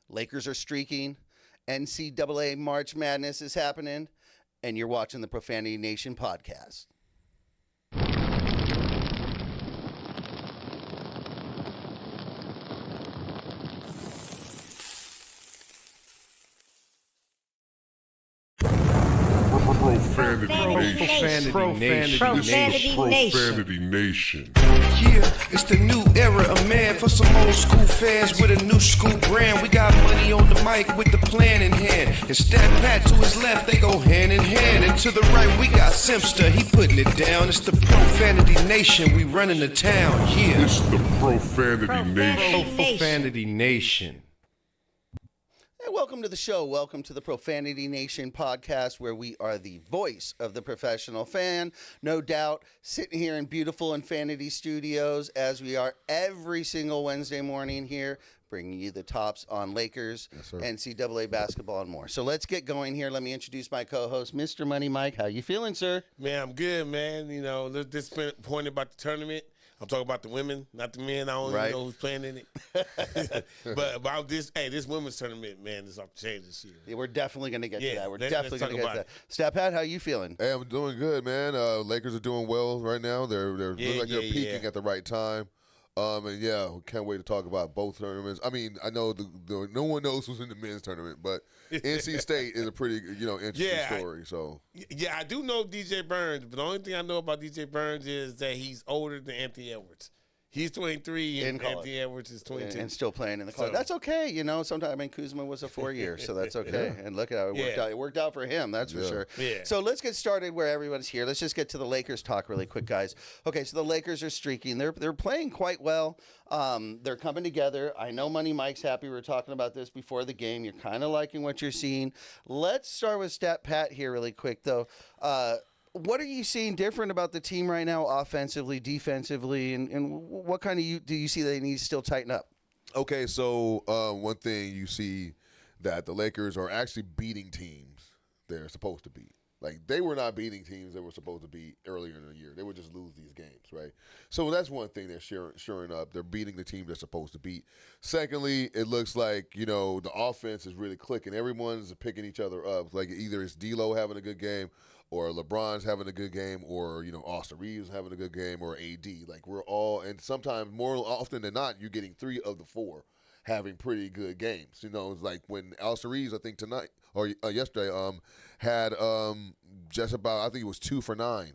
Lakers are streaking. NCAA March Madness is happening. And you're watching the Profanity Nation podcast. Profanity Nation. Yeah, it's the new era of man for some old school fans with a new school brand. We got money on the mic with the plan in hand. And Stat Pat to his left, they go hand in hand. And to the right, we got Simpster, he putting it down. It's the Profanity Nation, we running the town. Yeah, It's the Profanity Nation. Profanity Nation. Hey, welcome to the show. Welcome to the Profanity Nation podcast, where we are the voice of the professional fan. No doubt, sitting here in beautiful Infanity Studios, as we are every single Wednesday morning here, bringing you the tops on Lakers, NCAA basketball, and more. So let's get going here. Let me introduce my co-host, Mr. Money Mike. How you feeling, sir? Man, I'm good, man. You know, this point about the tournament. I'm talking about the women, not the men. I don't even know who's playing in it. but about this women's tournament, man, is off the chain this year. Yeah, we're definitely going to get to that. We're let's definitely going to get to that. Stat Pat, how you feeling? Hey, I'm doing good, man. Lakers are doing well right now. They're look like they're peaking at the right time. And yeah, can't wait to talk about both tournaments. I mean, I know no one knows who's in the men's tournament, but NC State is a pretty interesting story. So I do know DJ Burns, but the only thing I know about DJ Burns is that he's older than Anthony Edwards. He's 23, and Anthony Edwards is 22. And still playing in the college. That's okay, Sometimes, Kuzma was a 4 year, so that's okay. And look at how it worked out. It worked out for him, that's for sure. Yeah. So let's get started where everybody's here. Let's just get to the Lakers talk really quick, guys. Okay, so the Lakers are streaking. They're playing quite well. They're coming together. I know Money Mike's happy. We were talking about this before the game. You're kind of liking what you're seeing. Let's start with Stat Pat here really quick, though. What are you seeing different about the team right now, offensively, defensively, and what kind of do you see they need to still tighten up? okay, so one thing you see that the Lakers are actually beating teams they're supposed to beat. Like, they were not beating teams they were supposed to beat earlier in the year. They would just lose these games, right? So that's one thing they're shoring up. They're beating the team they're supposed to beat. Secondly, it looks like, the offense is really clicking. Everyone's picking each other up. Like, either it's D'Lo having a good game, or LeBron's having a good game, or, Austin Reeves having a good game, or AD. Like, we're all – and sometimes, more often than not, you're getting 3 of the 4 having pretty good games. It's like when Austin Reeves, I think tonight – or yesterday, had just about, I think it was 2 for 9.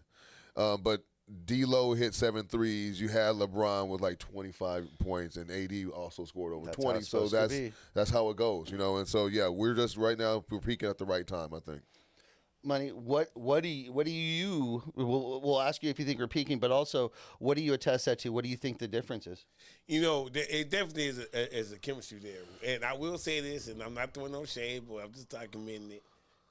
But D'Lo hit 7 threes. You had LeBron with like 25 points, and AD also scored over 20. So that's how it goes, And so we're just right now we're peaking at the right time, I think. Money, what do you we'll ask you if you think we're peaking, but also what do you attest that to? What do you think the difference is? It definitely is a chemistry there. And I will say this, and I'm not throwing no shade, but I'm just documenting it.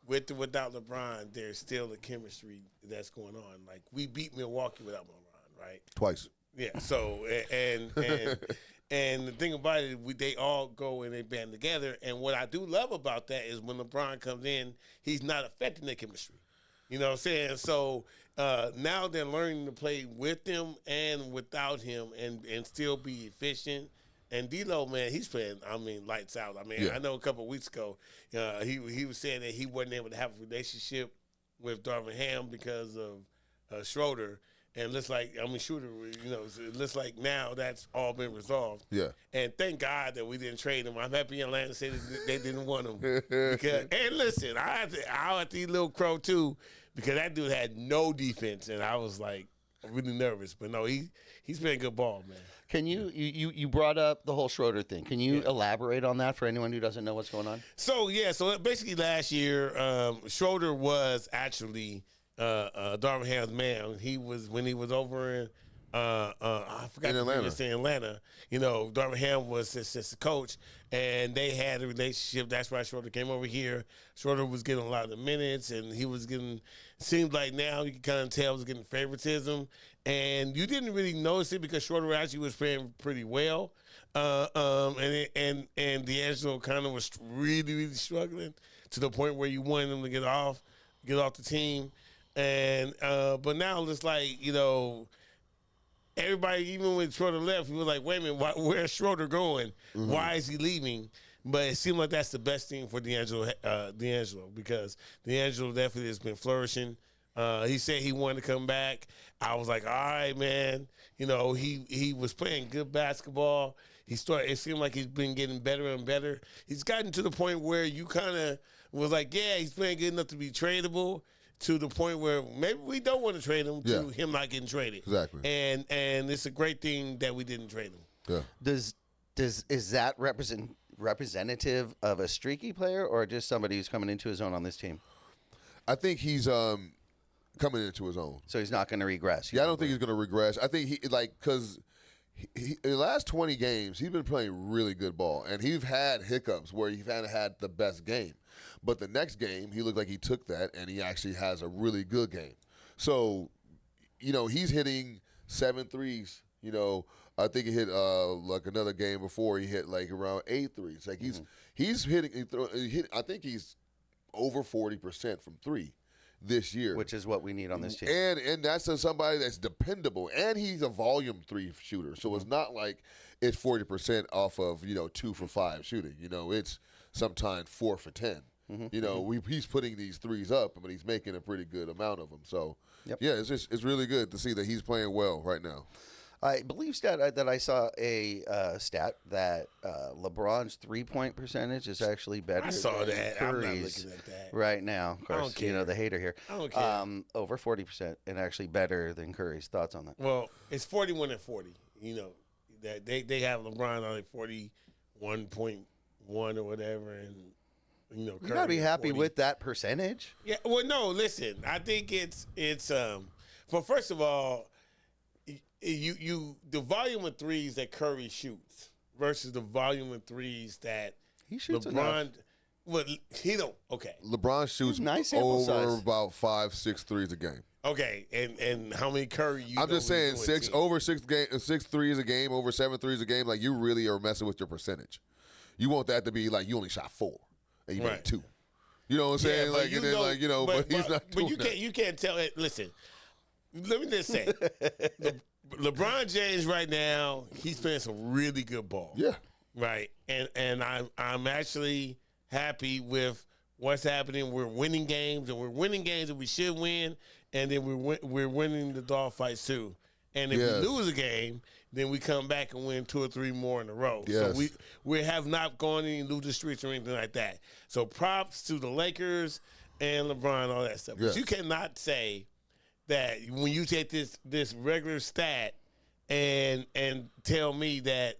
With or without LeBron, there's still a chemistry that's going on. Like, we beat Milwaukee without LeBron, right? Twice. Yeah. So and the thing about it, they all go and they band together. And what I do love about that is when LeBron comes in, he's not affecting the chemistry. You know what I'm saying? So now they're learning to play with him and without him and still be efficient. And D'Lo, man, he's playing, lights out. I know a couple of weeks ago, he was saying that he wasn't able to have a relationship with Darvin Ham because of Schroeder. And it looks like, Shooter, it looks like now that's all been resolved. Yeah. And thank God that we didn't trade him. I'm happy Atlanta said they didn't want him. And listen, I had to eat Lil Crow too, because that dude had no defense. And I was like, really nervous. But no, he's playing good ball, man. Can you brought up the whole Schroeder thing. Can you elaborate on that for anyone who doesn't know what's going on? So basically last year, Schroeder was actually Darvin Ham's man. When he was over in I forgot to say Atlanta. Darvin Ham was his coach, and they had a relationship. That's why Schroeder came over here. Schroeder was getting a lot of the minutes, and he was getting. Seemed like now you can kind of tell he was getting favoritism, and you didn't really notice it because Schroeder actually was playing pretty well. And D'Angelo kind of was really, really struggling to the point where you wanted him to get off the team. And but now it's like, everybody, even when Schroeder left, he was like, wait a minute, where's Schroeder going? Mm-hmm. Why is he leaving? But it seemed like that's the best thing for D'Angelo because D'Angelo definitely has been flourishing. He said he wanted to come back. I was like, all right, man. You know, he was playing good basketball. It seemed like he's been getting better and better. He's gotten to the point where you kind of was like, yeah, he's playing good enough to be tradable, to the point where maybe we don't want to trade him, to him not getting traded. Exactly. And it's a great thing that we didn't trade him. Yeah. Is that representative of a streaky player or just somebody who's coming into his own on this team? I think he's coming into his own. So he's not going to regress. Yeah, I don't think he's going to regress. I think because in the last 20 games, he's been playing really good ball. And he's had hiccups where he hadn't had the best game. But the next game, he looked like he took that, and he actually has a really good game. So, you know, he's hitting 7 threes. You know, I think he hit like another game before he hit like around 8 threes. Like he's hitting. I think he's over 40% from 3 this year, which is what we need on this team. And that's somebody that's dependable, and he's a volume 3 shooter. So it's not like it's 40% off of 2 for 5 shooting. You know, it's sometimes 4 for 10. You know, he's putting these threes up, but he's making a pretty good amount of them. So yeah, it's really good to see that he's playing well right now. I believe that I saw a stat that LeBron's 3-point percentage is actually better. I saw that. I'm not Curry's looking at that right now. Of course, I don't care. you know the hater here. I don't care. Over 40% and actually better than Curry's. Thoughts on that? Well, it's 41 and 40. You know that they have LeBron on like 41.1 or whatever, and you gotta be happy with that percentage. Yeah. Well, no. Listen, I think it's well, first of all, the volume of threes that Curry shoots versus the volume of threes that he shoots LeBron. enough. Well, he don't. Okay. LeBron shoots nice sample over size. about 5-6 threes a game. Okay, and how many Curry you? I'm just saying over 6 threes a game, over 7 threes a game. Like you really are messing with your percentage. You want that to be like you only shot 4 and you made 2. You know what I'm saying? But like and then but he's not doing that. You can't tell it. Listen, let me just say, LeBron James right now, he's playing some really good ball. Yeah. Right, and I'm actually happy with what's happening. We're winning games, and we're winning games that we should win, and then we're winning the dog fights too. And if we lose a game, then we come back and win 2 or 3 more in a row. Yes. So we have not gone any losing streaks or anything like that. So props to the Lakers and LeBron, all that stuff. Yes. But you cannot say that when you take this regular stat and tell me that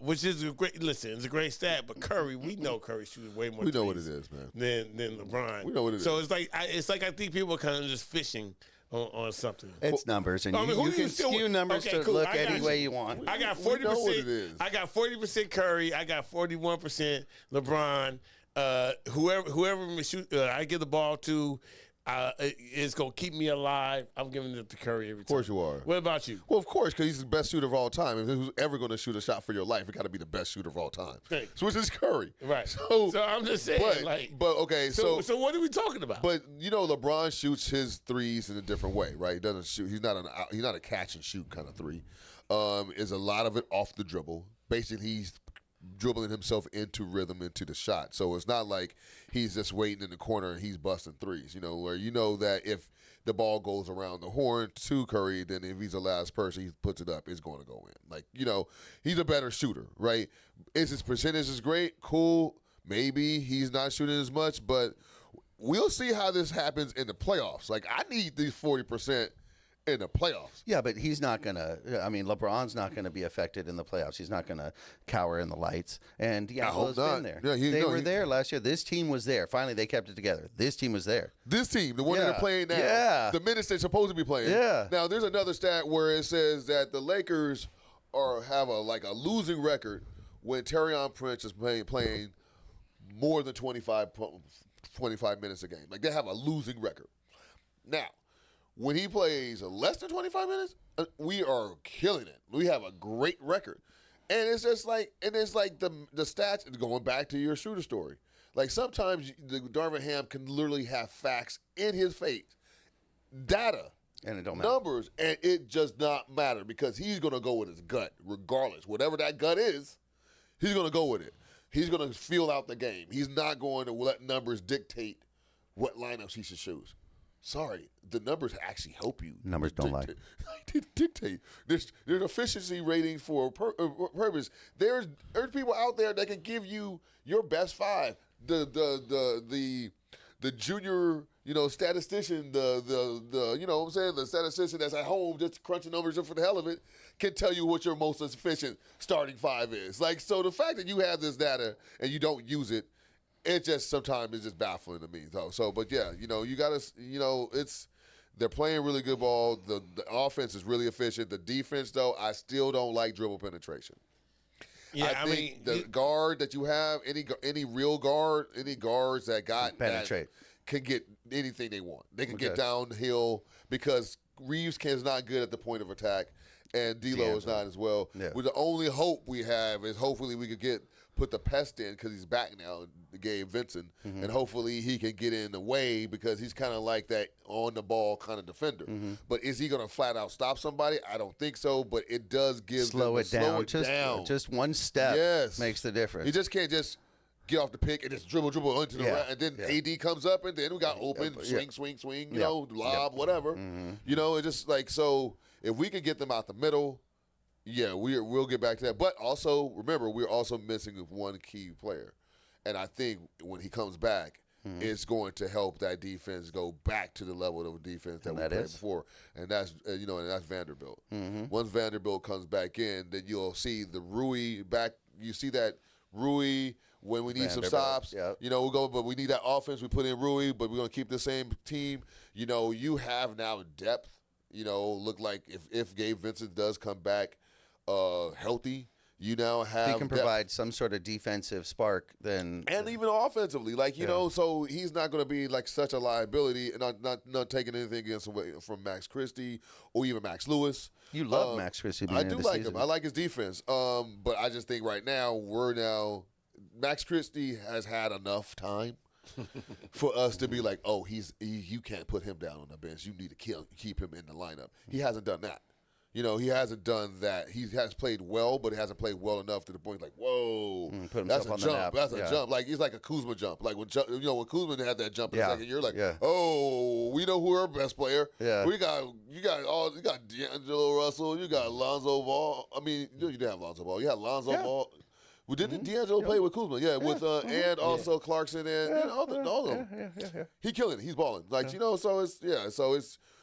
which is a great it's a great stat, but Curry, we know Curry shoots way more. We know what it is, man. Than LeBron. We know what it is. So it's like I think people are kind of just fishing on something. It's numbers, and you can skew numbers to look any way you want. I got 40%. We know what it is. I got 40% Curry. I got 41% LeBron. Whoever I give the ball to is going to keep me alive. I'm giving it to Curry every time. Of course you are. What about you? Well, of course, because he's the best shooter of all time. If who's ever going to shoot a shot for your life, it got to be the best shooter of all time. Right. So it's just Curry. Right. So I'm just saying, but okay, so what are we talking about? But LeBron shoots his threes in a different way, right? He doesn't shoot. He's not a catch and shoot kind of three. Is a lot of it off the dribble. Basically, he's dribbling himself into rhythm, into the shot. So it's not like he's just waiting in the corner and he's busting threes, where that if the ball goes around the horn to Curry, then if he's the last person, he puts it up, it's going to go in. He's a better shooter, right? His percentage is great, cool. Maybe he's not shooting as much, but we'll see how this happens in the playoffs. I need these 40% in the playoffs. Yeah, but he's not going to – LeBron's not going to be affected in the playoffs. He's not going to cower in the lights. And D'Angelo's been there. Yeah, they were there last year. This team was there. Finally, they kept it together. This team was there. This team, the one that they're playing now, the minutes they're supposed to be playing. Yeah. Now, there's another stat where it says that the Lakers have a losing record when Taurean Prince is playing more than 25 minutes a game. They have a losing record. Now, when he plays less than 25 minutes, we are killing it. We have a great record. And it's just the stats, going back to your shooter story. Sometimes the Darvin Ham can literally have facts in his face, data, and it don't matter. Numbers, and it does not matter because he's going to go with his gut regardless. Whatever that gut is, he's going to go with it. He's going to feel out the game. He's not going to let numbers dictate what lineups he should choose. Sorry, the numbers actually help you. Numbers don't lie. Dictate. There's efficiency rating for a purpose. There's people out there that can give you your best five. The junior, statistician, the you know what I'm saying, the statistician that's at home just crunching numbers just for the hell of it can tell you what your most efficient starting five is. Like, so the fact that you have this data and you don't use it, it just sometimes is just baffling to me though. So, but yeah, you gotta, they're playing really good ball. The offense is really efficient. The defense though, I still don't like dribble penetration. Yeah, I think the guard that you have, any real guard, any guards that got penetrate can get anything they want. They can get downhill because Reeves is not good at the point of attack, and D'Lo is not as well. Yeah. The only hope we have is hopefully we could put the pest in because he's back now, Gabe Vincent, and hopefully he can get in the way because he's kind of like that on the ball kind of defender. But is he going to flat out stop somebody? I don't think so. But it does give slow it down. Just one step makes the difference. You just can't just get off the pick and just dribble into the right, and then AD comes up and then we got open swing, lob, whatever. It's just like, so if we can get them out the middle. Yeah, we'll get back to that. But also, remember, we're also missing one key player. And I think when he comes back, it's going to help that defense go back to the level of defense that we played before. And that's, and that's Vanderbilt. Once Vanderbilt comes back in, then you'll see the Rui back. You see that Rui when we need some stops. We'll go, but we need that offense. We put in Rui, but we're going to keep the same team. You have now depth. Look like if Gabe Vincent does come back, healthy, you now have he can provide some sort of defensive spark, then and even offensively, so he's not going to be like such a liability, and not taking anything away from Max Christie or even Max Lewis. You love Max Christie. I do like him. I like his defense. But I just think right now Max Christie has had enough time for us to be like, oh, you can't put him down on the bench. You need to keep him in the lineup. He hasn't done that. He hasn't done that. He has played well, but he hasn't played well enough to the point like, whoa, that's a jump. That's a jump. Like, it's like a Kuzma jump. Like when Kuzma had that jump in the second year, like, oh, we know who our best player. Yeah. You got D'Angelo Russell. You got Lonzo Ball. I mean, you didn't have Lonzo Ball. You had Lonzo Ball. Well, didn't D'Angelo play with Kuzma? Yeah, with and also Clarkson and all of them. Yeah. He killing it. He's balling. Like, so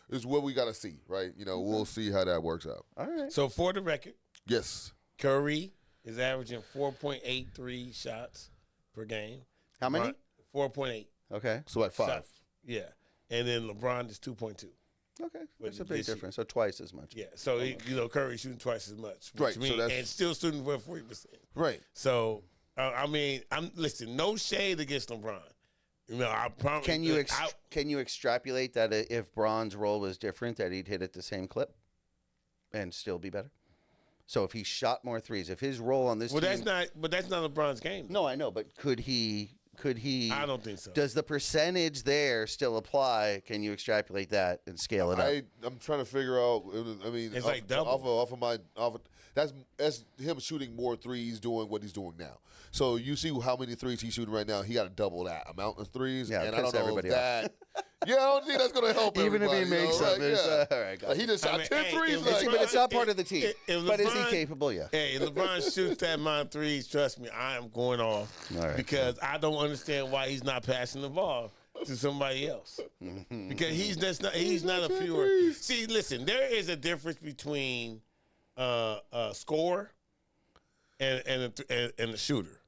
it's what we got to see, right? We'll see how that works out. All right. So for the record, yes, Curry is averaging 4.83 shots per game. How many? 4.8. Okay. So like 5. Shots. Yeah. And then LeBron is 2.2. Okay. That's a big difference. So twice as much. Yeah. So Curry shooting twice as much. Right. And still shooting for 40%. Right. So listen, no shade against LeBron. I promise. Can you extrapolate that if Braun's role was different, that he'd hit at the same clip and still be better? So if he shot more threes, if his role on this team, that's not LeBron's game. No, I know, but could he? I don't think so. Does the percentage there still apply? Can you extrapolate that and scale it up? I'm trying to figure out. I mean, it's like double. That's him shooting more threes, doing what he's doing now. So you see how many threes he's shooting right now. He got to double that amount of threes. Yeah, and I don't know if that. I don't think that's going to help even if he makes them. All right, guys. He just shot 10 threes. But it's not part of the team. But is he capable? Yeah. Hey, if LeBron shoots that amount of threes, trust me, I am going off because I don't understand why he's not passing the ball to somebody else. Because he's not a pure. See, listen, there is a difference between a scorer and a shooter,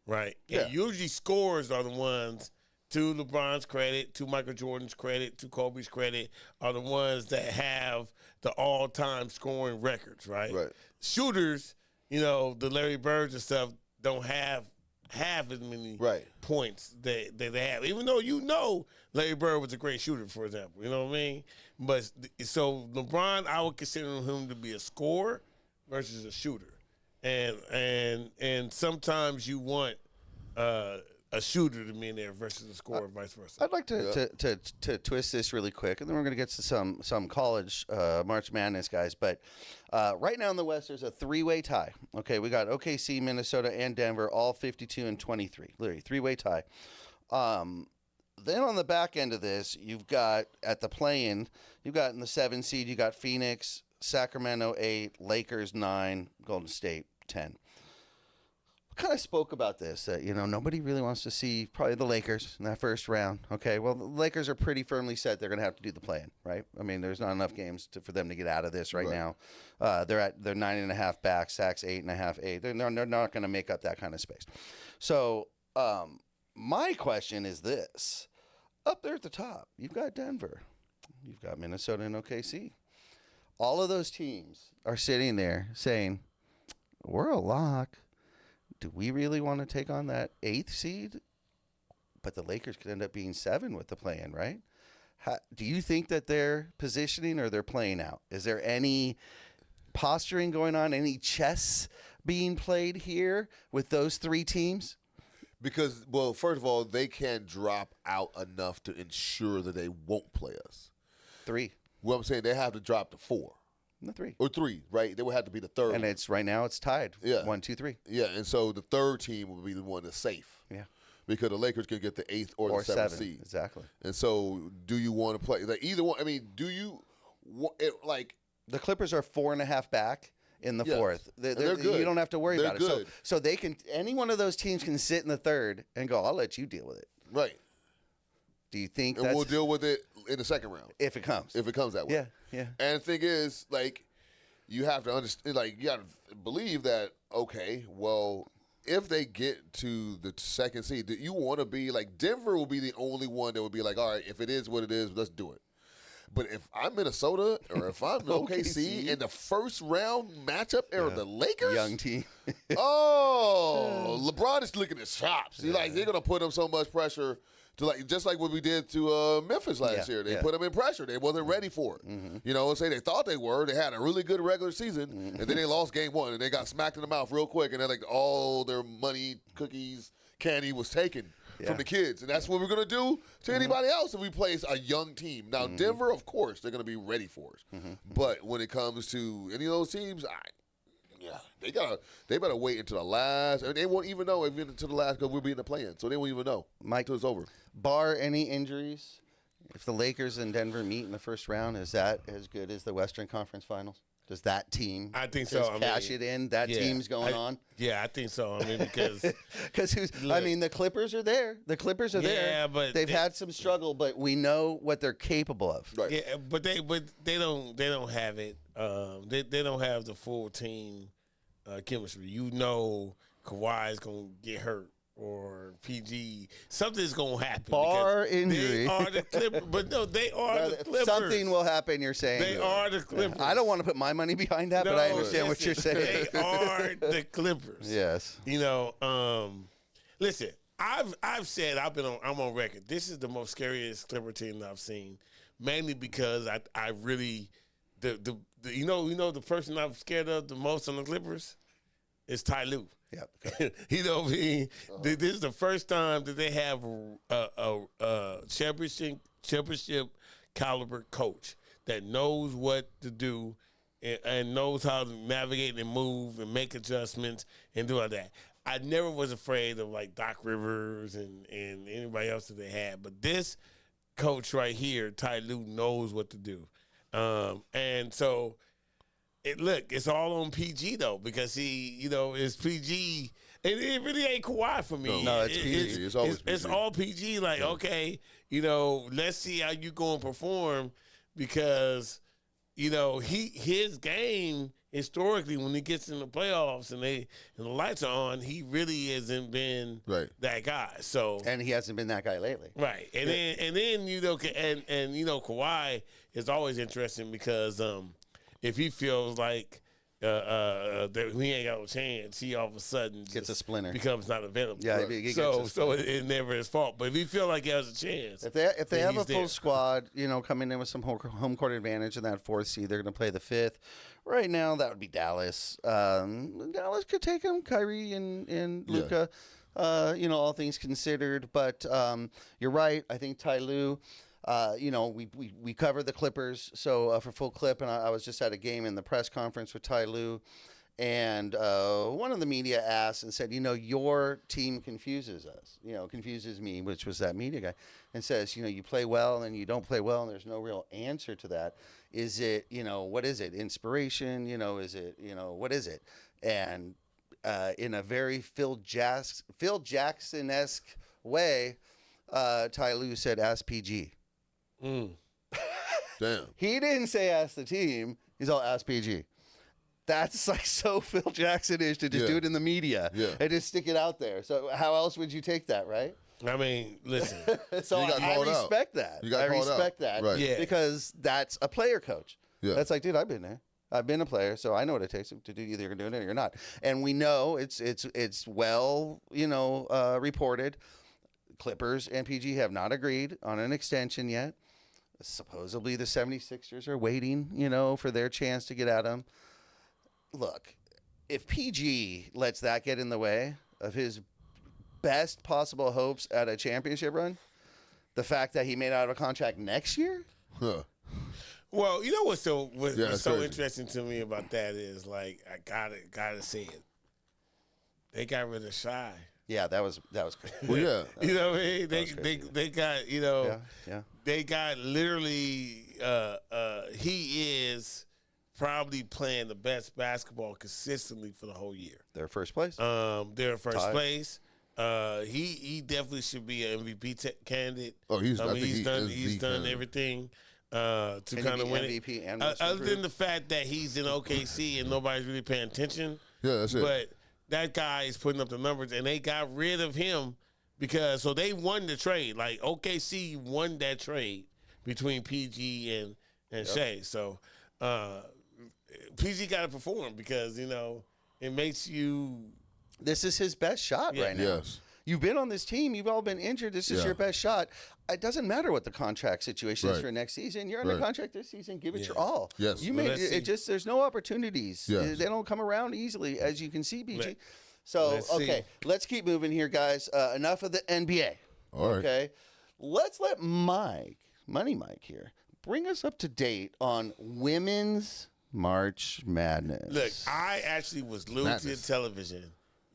right? Yeah. And usually scorers are the ones, to LeBron's credit, to Michael Jordan's credit, to Kobe's credit, are the ones that have the all-time scoring records, right? Right. Shooters, the Larry Birds and stuff don't have as many points that they have. Even though Larry Bird was a great shooter, for example. You know what I mean? But so LeBron, I would consider him to be a scorer versus a shooter. And sometimes you want a shooter to be in there versus a scorer, vice versa. I'd like to twist this really quick, and then we're going to get to some college March Madness guys. But right now in the West, there's a three-way tie. Okay, we got OKC, Minnesota, and Denver, all 52 and 23. Literally, three-way tie. Then on the back end of this, you've got at the play-in, you've got in the 7 seed, you got Phoenix, Sacramento 8, Lakers 9, Golden State 10. Kind of spoke about this that nobody really wants to see probably the Lakers in that first round. Okay, well the Lakers are pretty firmly set they're going to have to do the play-in, right? I mean, there's not enough games for them to get out of this right now. They're 9.5 back, Sacks 8.5, 8. They're not going to make up that kind of space. So my question is this: up there at the top, you've got Denver, you've got Minnesota and OKC. All of those teams are sitting there saying, "We're a lock. Do we really want to take on that 8th seed?" But the Lakers could end up being 7 with the play-in, right? Do you think that they're positioning or they're playing out? Is there any posturing going on, any chess being played here with those 3 teams? Because, well, first of all, they can't drop out enough to ensure that they won't play us. 3. Well, I'm saying they have to drop to 4. No, 3. Or 3, right? They would have to be the third. And it's right now it's tied. Yeah. 1, 2, 3. Yeah, and so the third team will be the one that's safe. Yeah. Because the Lakers can get the 8th or the 7th seed. Exactly. And so do you want to play? Like either one. I mean, do you like the Clippers are 4.5 back in the 4th. They're good. You don't have to worry about good. it. So they can, any one of those teams can sit in the 3rd and go, "I'll let you deal with it." Right. Do you think and we'll deal with it in the second round if it comes? If it comes that way. Yeah, yeah. And the thing is, like, you have to understand, like, you got to believe that, okay, well, if they get to the 2nd seed, you want to be, like, Denver will be the only one that would be like, all right, if it is what it is, let's do it. But if I'm Minnesota or if I'm OKC and the first round matchup are the Lakers, young team. LeBron is licking his chops. They're going to put him so much pressure. Just like what we did to Memphis last year. They put them in pressure. They wasn't ready for it. Mm-hmm. Say they thought they were. They had a really good regular season, and then they lost game 1, and they got smacked in the mouth real quick, and then like all their money, cookies, candy was taken from the kids. And that's what we're going to do to anybody else if we play a young team. Now, Denver, of course, they're going to be ready for us. Mm-hmm. But when it comes to any of those teams, they better wait until the last. I mean, they won't even know until the last because we'll be in the play-in, so they won't even know until it's over. Bar any injuries, if the Lakers and Denver meet in the first round, is that as good as the Western Conference Finals? Does that team? I think so. Cash it in. That team's going on. Yeah, I think so. I mean, because the Clippers are there. The Clippers are there. Yeah, but they've had some struggle, but we know what they're capable of. Right. Yeah, but they don't have it. They don't have the full team chemistry. Kawhi's gonna get hurt. Or PG, something's gonna happen. Bar injury. They are the Clippers, but no, they are the Clippers. Something will happen. You're saying they are the Clippers. I don't want to put my money behind that, but I understand what you're saying. They are the Clippers. Yes. Listen, I've said I'm on record. This is the most scariest Clipper team that I've seen, mainly because I really the person I'm scared of the most on the Clippers is Ty Lue. Yep. This is the first time that they have a championship caliber coach that knows what to do and knows how to navigate and move and make adjustments and do all that. I never was afraid of like Doc Rivers and anybody else that they had, but this coach right here, Ty Lue, knows what to do, and so. It's all on PG though because it's PG. It really ain't Kawhi for me. No, it's PG. It's always PG. It's all PG. Like okay, let's see how you gonna perform because his game historically when he gets in the playoffs and the lights are on, he really hasn't been that guy. So and he hasn't been that guy lately. Right, and then Kawhi is always interesting because if he feels like that he ain't got no chance, he all of a sudden gets a splinter, becomes not available. Yeah, so it never his fault. But if he feel like he has a chance, if they have a full squad, coming in with some home court advantage in that 4th seed, they're going to play the 5th. Right now, that would be Dallas. Dallas could take him, Kyrie and Luka. all things considered. But you're right. I think Ty Lue, we cover the Clippers. So for full clip, and I was just at a game in the press conference with Ty Lue. And one of the media asked and said, your team confuses us, confuses me, which was that media guy, and says, you play well and then you don't play well, and there's no real answer to that. Is it, what is it? Inspiration? Is it, what is it? And in a very Phil Jackson-esque way, Ty Lue said, ask PG. Damn. He didn't say ask the team. He's all ask PG. That's like so Phil Jackson-ish to just do it in the media and just stick it out there. So how else would you take that, right? I mean, listen. So I respect that. I respect that because that's a player coach. Yeah. That's like, dude, I've been there. I've been a player, so I know what it takes to do. Either you're doing it or you're not. And we know it's well, reported. Clippers and PG have not agreed on an extension yet. Supposedly the 76ers are waiting, for their chance to get at him. Look, if PG lets that get in the way of his best possible hopes at a championship run, the fact that he made out of a contract next year? Huh. Well, what's so interesting to me about that is, like, I gotta say it. They got rid of Shy. Yeah, that was crazy. Well, yeah. You know what I mean? They got, they got literally, he is probably playing the best basketball consistently for the whole year. They're first place. They're in first place. He definitely should be an MVP candidate. Oh, he's done everything to kind of win MVP it. and Other than the fact that he's in OKC and nobody's really paying attention. Yeah, that's it. But that guy is putting up the numbers, and they got rid of him because they won the trade. Like, OKC won that trade between PG and Shea. So PG got to perform because, it makes you. This is his best shot right now. Yes. You've been on this team. You've all been injured. This is your best shot. It doesn't matter what the contract situation is for next season. You're under contract this season. Give it your all. Yes. You may there's no opportunities. Yes. They don't come around easily, as you can see, BG. So let's keep moving here, guys. Enough of the NBA. All right. Okay. Let's let Money Mike here, bring us up to date on women's March Madness. Look, I actually was glued to the television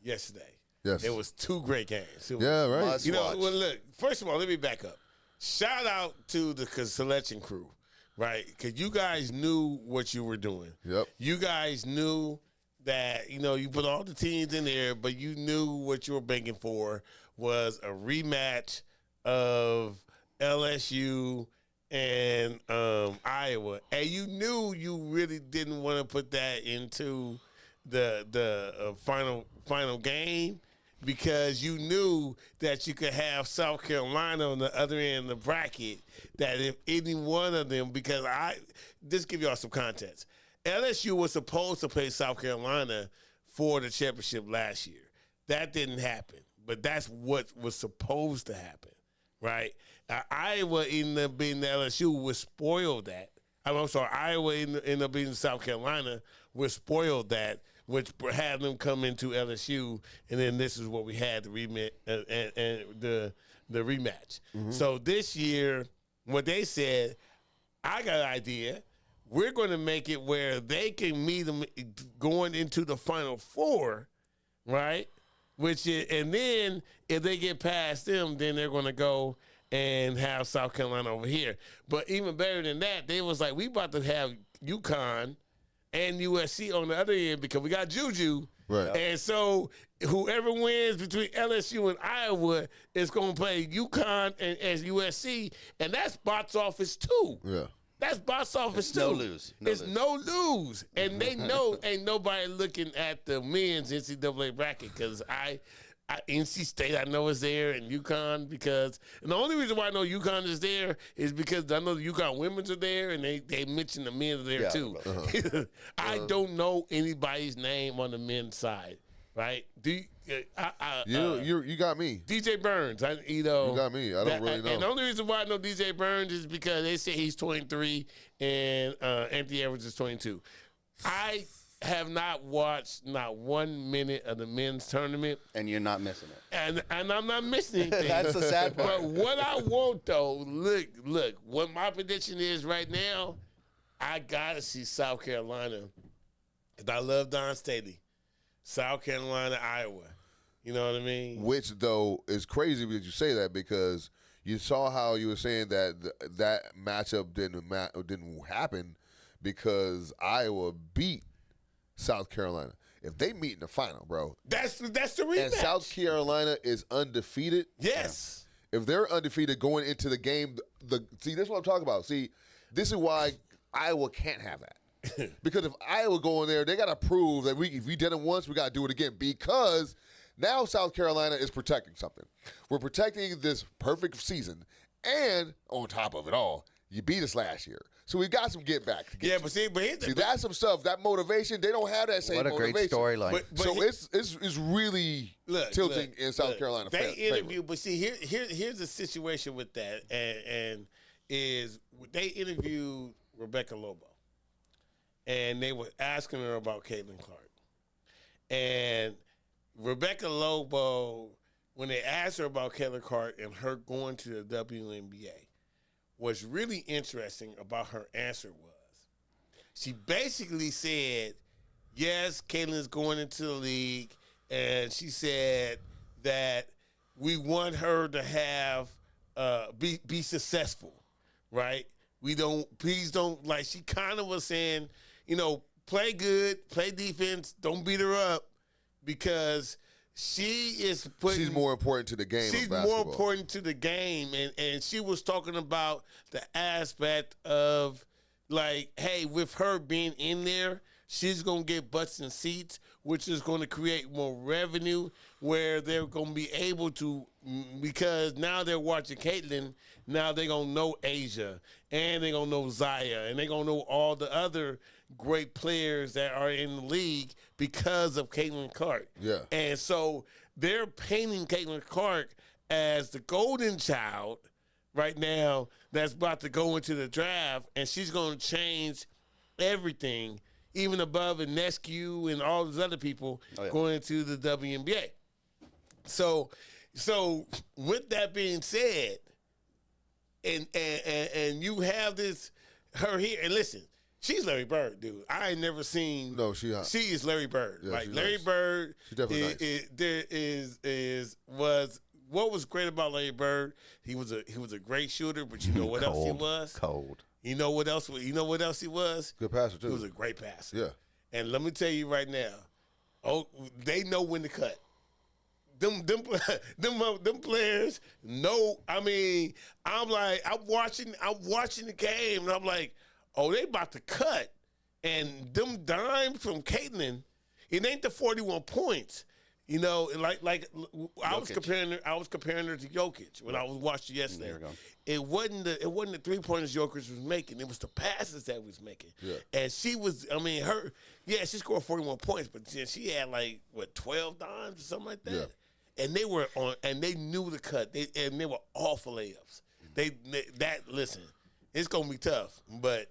yesterday. Yes. It was two great games. Right. Must watch. Well, look, first of all, let me back up. Shout out to the selection crew, right? Because you guys knew what you were doing. Yep. You guys knew that, you put all the teams in there, but you knew what you were begging for was a rematch of LSU and Iowa. And you knew you really didn't want to put that into the final game, because you knew that you could have South Carolina on the other end of the bracket, that if any one of them, because just give y'all some context. LSU was supposed to play South Carolina for the championship last year. That didn't happen, but that's what was supposed to happen, right? Iowa ended up being the LSU, was spoiled that. I'm sorry, Iowa ended up being South Carolina, was spoiled that, which had them come into LSU, and then this is what we had, the rematch. Mm-hmm. So this year, what they said, I got an idea. We're going to make it where they can meet them going into the Final Four, right? And then if they get past them, then they're going to go and have South Carolina over here. But even better than that, they was like, we about to have UConn and USC on the other end because we got Juju. Right. And so whoever wins between LSU and Iowa is going to play UConn and USC, and that's box office too. Yeah. That's box office too. No lose. No lose. And they know ain't nobody looking at the men's NCAA bracket because NC State I know is there and UConn and the only reason why I know UConn is there is because I know the UConn women's are there and they mention the men are there too. I don't know anybody's name on the men's side, right? You got me. DJ Burns, you got me. I don't really know. And the only reason why I know DJ Burns is because they say he's 23 and Anthony Edwards is 22. have not watched not 1 minute of the men's tournament. And you're not missing it. And I'm not missing anything. That's the sad part. But what I want, though, look, what my prediction is right now, I got to see South Carolina. Because I love Don Staley. South Carolina, Iowa. You know what I mean? Which, though, is crazy that you say that because you saw how you were saying that that matchup didn't happen because Iowa beat South Carolina. If they meet in the final, bro. That's the rematch. And South Carolina is undefeated. Yes. If they're undefeated going into the game, see, this is what I'm talking about. See, this is why Iowa can't have that. Because if Iowa go in there, they got to prove that if we did it once, we got to do it again. Because now South Carolina is protecting something. We're protecting this perfect season. And on top of it all, you beat us last year. So we got some get back. But that's some stuff. That motivation, they don't have that same motivation. What a great storyline. So it's really tilting in South Carolina. They interview, but see, here's the situation with that, and is they interviewed Rebecca Lobo, and they were asking her about Caitlin Clark, and Rebecca Lobo, when they asked her about Caitlin Clark and her going to the WNBA, what's really interesting about her answer was she basically said, yes, Caitlin's going into the league, and she said that we want her to have be successful, right? Please don't, like she kind of was saying, play good, play defense, don't beat her up because she's more important to the game. She's more important to the game, and she was talking about the aspect of like, hey, with her being in there, she's gonna get butts and seats, which is going to create more revenue, where they're gonna be able to, because now they're watching Caitlin, now they're gonna know Asia, and they're gonna know Zaya, and they're gonna know all the other great players that are in the league because of Caitlin Clark. Yeah. And so they're painting Caitlin Clark as the golden child right now that's about to go into the draft, and she's going to change everything, even above Inescu and all those other people going into the WNBA. So with that being said, and you have her here, and listen, she's Larry Bird, dude. I ain't never seen. No, she hot. She is Larry Bird. Yeah, like she's Larry nice. Bird. She's definitely nice. Was what was great about Larry Bird? He was a great shooter, but you know what else he was? Cold. You know what else he was? Good passer too. He was a great passer. Yeah. And let me tell you right now, they know when to cut. Them players know. I mean, I'm watching the game, and I'm like, oh, they about to cut. And them dimes from Caitlin, it ain't the 41 points. Like I was comparing her to Jokic when I was watching yesterday. There we go. It wasn't the 3-pointers Jokic was making. It was the passes that he was making. Yeah. And she was, she scored 41 points, but she had 12 dimes or something like that. Yeah. And they knew the cut. They were awful layups. Listen, it's gonna be tough, but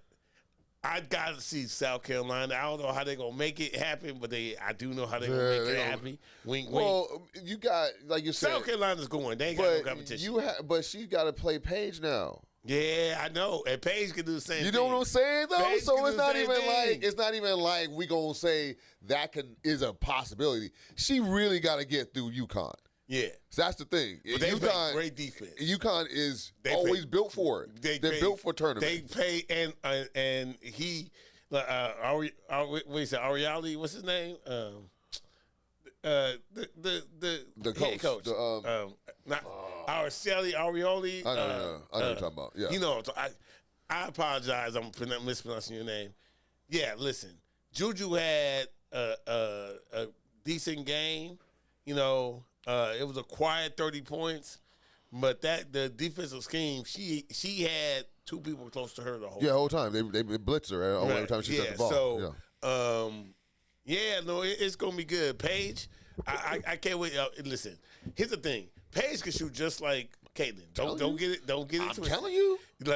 I gotta see South Carolina. I don't know how they're gonna make it happen, but I do know how they're gonna make it happen. Wink, wink. Well, you got, like you said, South Carolina's going. They ain't got no competition. But she's got to play Paige now. Yeah, I know. And Paige can do the same thing. You know what I'm saying, though? Paige So can it's do the not same even thing. we gonna say that is a possibility. She really got to get through UConn. Yeah. So that's the thing. But they play great defense. UConn is always built for it. They're built for tournaments. They pay, and he, what is it, Ariali? What's his name? The The head coach. Not Arioli. I know what you're talking about. Yeah. I apologize. I'm mispronouncing your name. Yeah, listen. Juju had a decent game. It was a quiet 30 points, but the defensive scheme, she had two people close to her the whole time. They blitz her every time she set the ball. It's gonna be good. Paige, I can't wait. Listen, here's the thing. Paige can shoot just like Caitlin. Don't get it twisted. I'm telling you. So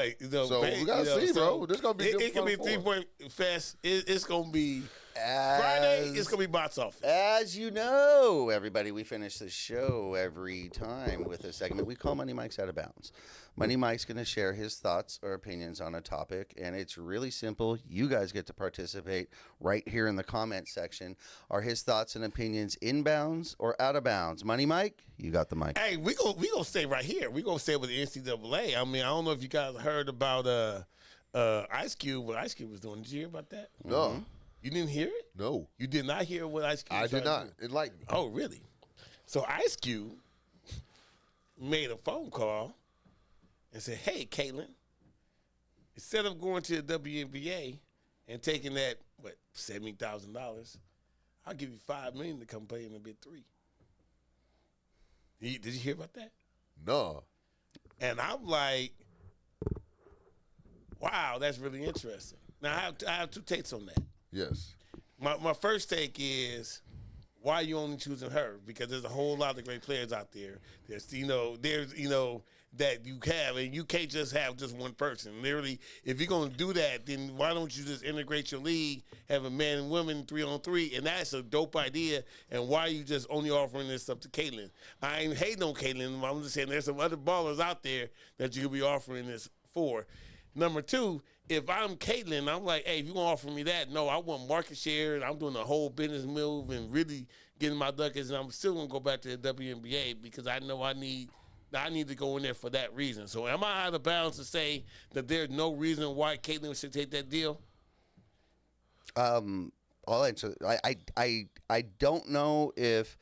Paige, we gotta see, bro. This gonna be it can be a 3-point fest. It's gonna be Friday is gonna be box office. As you know, everybody, we finish the show every time with a segment we call Money Mike's Out of Bounds. Money Mike's going to share his thoughts or opinions on a topic, and it's really simple. You guys get to participate right here in the comment section. Are his thoughts and opinions in bounds or out of bounds? Money Mike, you got the mic. Hey, we gonna stay right here. We gonna stay with the NCAA. I mean, I don't know if you guys heard about Ice Cube, what Ice Cube was doing. Did you hear about that? No. You didn't hear it? No. You did not hear what Ice Cube I was did trying to not. do? Enlighten me. Oh, really? So Ice Cube made a phone call and said, hey, Caitlin, instead of going to the WNBA and taking that, $70,000, I'll give you $5 million to come play in the Big Three. Did you hear about that? No. And I'm like, wow, that's really interesting. Now, I have two takes on that. Yes. My first take is, why are you only choosing her? Because there's a whole lot of great players out there. There's that you have, and you can't just have just one person. Literally, if you're going to do that, then why don't you just integrate your league, have a man and women 3-on-3, and that's a dope idea. And why are you just only offering this up to Caitlin? I ain't hating on Caitlin. I'm just saying there's some other ballers out there that you could be offering this for. Number two, if I'm Caitlin, I'm like, hey, if you're going to offer me that, no, I want market share, and I'm doing a whole business move and really getting my ducats, and I'm still going to go back to the WNBA because I know I need to go in there for that reason. So am I out of bounds to say that there's no reason why Caitlin should take that deal? I'll answer. I don't know if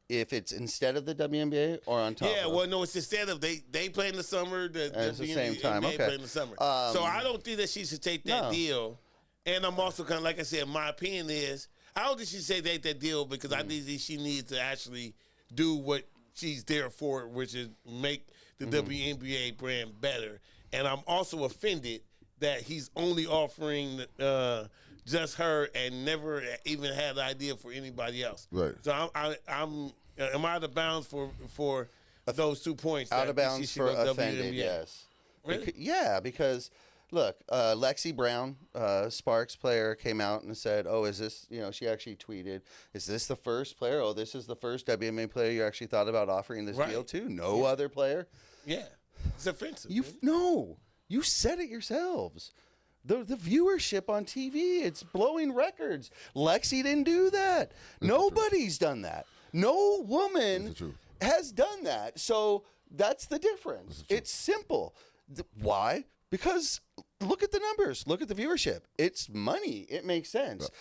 it's instead of the WNBA or on top. Yeah, of. well, no, it's instead of they play in the summer. It's the same time. NBA Okay. play in the summer. So I don't think that she should take that deal. And I'm also kind of, like I said, my opinion is I don't think she should take that deal because I think that she needs to actually do what she's there for, which is make the WNBA brand better. And I'm also offended that he's only offering just her and never even had the idea for anybody else. Right. So I'm am I out of bounds for those 2 points? Out of bounds for offended, WNBA? yes. Really? Yeah, because look, Lexi Brown, Sparks player, came out and said, "Oh, is this?" She actually tweeted, "Is this the first player? Oh, this is the first WNBA player you actually thought about offering this deal to? No other player." Yeah, it's offensive. You said it yourselves. The viewership on TV, it's blowing records. Lexi didn't do that. Nobody's done that. No woman has done that. So that's the difference. It's simple. Why? Because look at the numbers. Look at the viewership. It's money. It makes sense. Yep.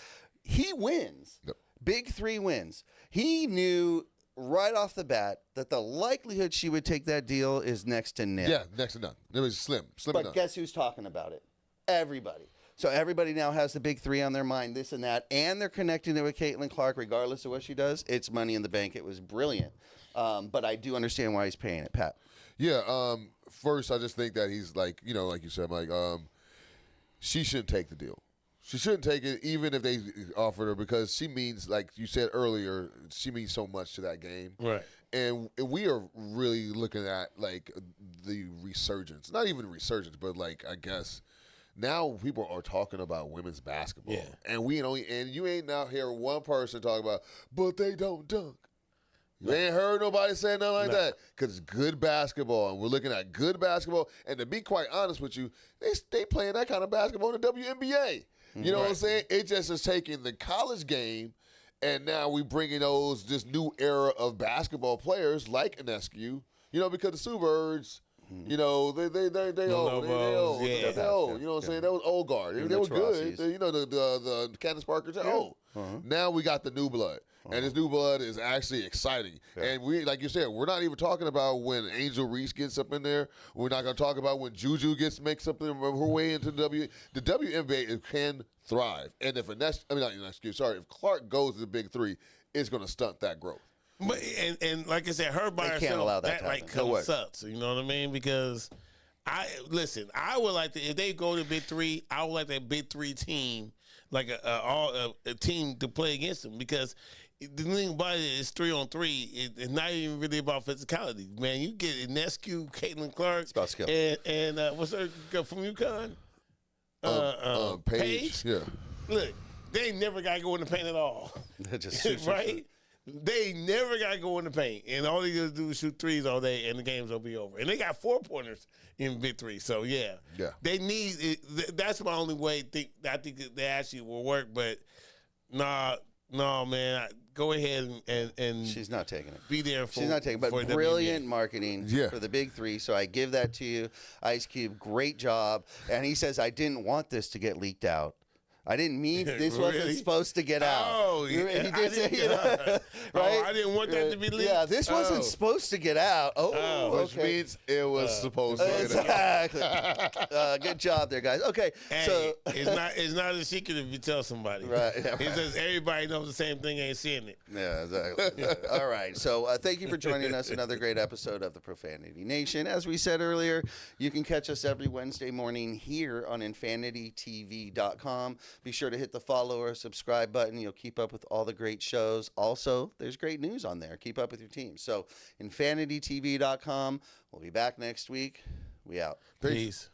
He wins. Yep. Big Three wins. He knew right off the bat that the likelihood she would take that deal is next to nil. Yeah, next to none. It was slim but enough. Guess who's talking about it? Everybody. So everybody now has the Big Three on their mind, this and that, and they're connecting it with Caitlin Clark regardless of what she does. It's money in the bank. It was brilliant. But I do understand why he's paying it, Pat. Yeah, first, I just think that he's like you said, Mike, she shouldn't take the deal. She shouldn't take it even if they offered her because she means, like you said earlier, she means so much to that game. Right. And we are really looking at, like, the resurgence. Not even resurgence, but, like, I guess now people are talking about women's basketball. Yeah. And you ain't out here one person talking about, but they don't dunk. You ain't heard nobody say nothing like that because it's good basketball, and we're looking at good basketball. And to be quite honest with you, they playing that kind of basketball in the WNBA. You know what I'm saying? It just is taking the college game, and now we bringing this new era of basketball players like Inescu, because the Sue Birds, they old. They old. You know what I'm saying? That was old guard. They were good. The Candace Parkers are old. Now we got the new blood. And this new blood is actually exciting. Yeah. And we, like you said, we're not even talking about when Angel Reese gets up in there. We're not going to talk about when Juju makes up her way into the WNBA can thrive. And if if Clark goes to the Big Three, it's going to stunt that growth. But and like I said, her by herself, can't allow that like kind of sucks. You know what I mean? Because I would like to, if they go to Big Three, I would like that Big Three team, like a team to play against them because. The thing about it is 3-on-3. It's not even really about physicality, man. You get Inescu, Caitlin Clark, it's about skill, and what's her girl from UConn? Paige. Yeah. Look, they ain't never got to go in the paint at all. Just right? They never got to go in the paint. And all they do is shoot threes all day, and the games will be over. And they got 4-pointers in Big Three. So, yeah. They need it. That's my only way I think they actually will work. But, no, man. Go ahead and she's not taking it. Be there for. She's not taking it. But brilliant marketing for the Big Three. So I give that to you, Ice Cube. Great job. And he says, I didn't want this to get leaked out. I didn't mean this wasn't supposed to get out. Oh, yeah. He did say, right? Oh, I didn't want that to be leaked. Yeah, this wasn't supposed to get out. Which means it was supposed to get out. Exactly. Good job there, guys. Okay, hey, so it's not a secret if you tell somebody. Right. Yeah, right. It says everybody knows the same thing, ain't seeing it. Yeah, exactly. All right. So thank you for joining us. Another great episode of the Profanity Nation. As we said earlier, you can catch us every Wednesday morning here on InfinityTV.com. Be sure to hit the follow or subscribe button. You'll keep up with all the great shows. Also, there's great news on there. Keep up with your team. So, InfinityTV.com. We'll be back next week. We out. Peace.